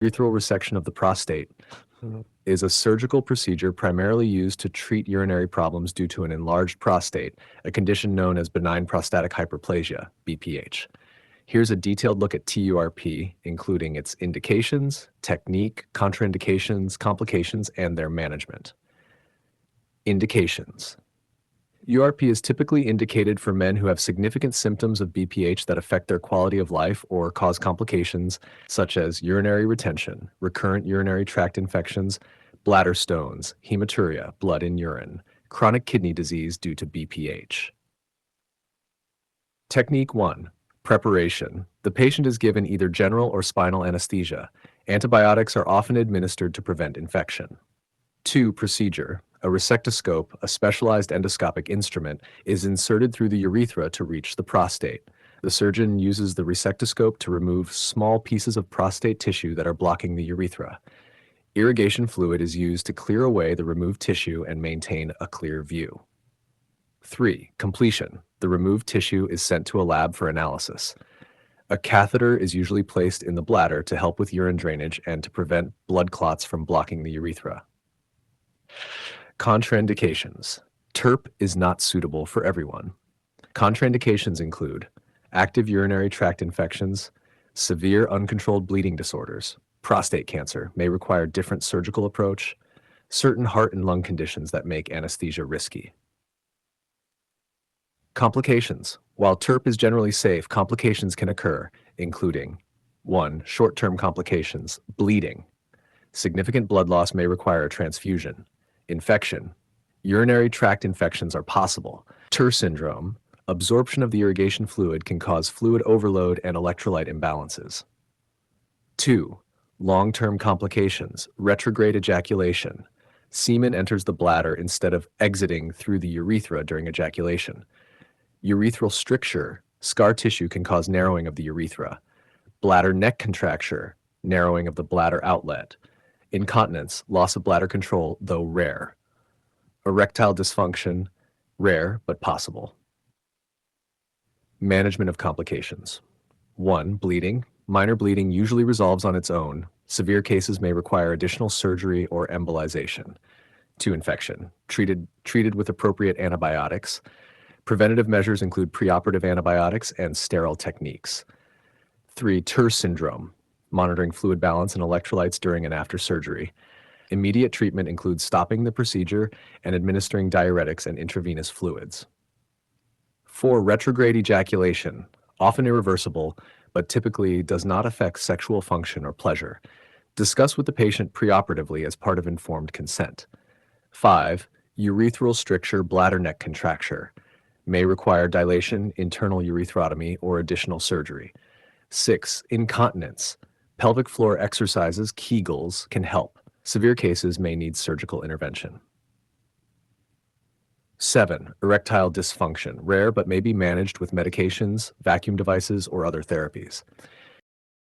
Urethral resection of the prostate is a surgical procedure primarily used to treat urinary problems due to an enlarged prostate, a condition known as benign prostatic hyperplasia, BPH. Here's a detailed look at TURP, including its indications, technique, contraindications, complications, and their management. Indications. URP is typically indicated for men who have significant symptoms of BPH that affect their quality of life or cause complications such as urinary retention, recurrent urinary tract infections, bladder stones, hematuria, blood in urine, chronic kidney disease due to BPH. Technique 1. Preparation. The patient is given either general or spinal anesthesia. Antibiotics are often administered to prevent infection. 2. Procedure. A resectoscope, a specialized endoscopic instrument, is inserted through the urethra to reach the prostate. The surgeon uses the resectoscope to remove small pieces of prostate tissue that are blocking the urethra. Irrigation fluid is used to clear away the removed tissue and maintain a clear view. 3. Completion. The removed tissue is sent to a lab for analysis. A catheter is usually placed in the bladder to help with urine drainage and to prevent blood clots from blocking the urethra. Contraindications. Turp is not suitable for everyone. Contraindications include active urinary tract infections, severe uncontrolled bleeding disorders, prostate cancer may require different surgical approach, certain heart and lung conditions that make anesthesia risky. Complications. While Turp is generally safe, complications can occur, including 1. Short-term complications, bleeding. Significant blood loss may require a transfusion. Infection. Urinary tract infections are possible. Turp syndrome. Absorption of the irrigation fluid can cause fluid overload and electrolyte imbalances. 2. Long-term complications. Retrograde ejaculation. Semen enters the bladder instead of exiting through the urethra during ejaculation. Urethral stricture. Scar tissue can cause narrowing of the urethra. Bladder neck contracture. Narrowing of the bladder outlet. Incontinence, loss of bladder control, though rare. Erectile dysfunction, rare but possible. Management of complications. 1. Bleeding. Minor bleeding usually resolves on its own. Severe cases may require additional surgery or embolization. 2. Infection. Treated with appropriate antibiotics. Preventative measures include preoperative antibiotics and sterile techniques. 3. Turp syndrome. Monitoring fluid balance and electrolytes during and after surgery. Immediate treatment includes stopping the procedure and administering diuretics and intravenous fluids. 4. Retrograde ejaculation, often irreversible, but typically does not affect sexual function or pleasure. Discuss with the patient preoperatively as part of informed consent. 5. Urethral stricture, bladder neck contracture. May require dilation, internal urethrotomy, or additional surgery. 6. Incontinence. Pelvic floor exercises, Kegels, can help. Severe cases may need surgical intervention. 7. Erectile dysfunction, rare but may be managed with medications, vacuum devices, or other therapies.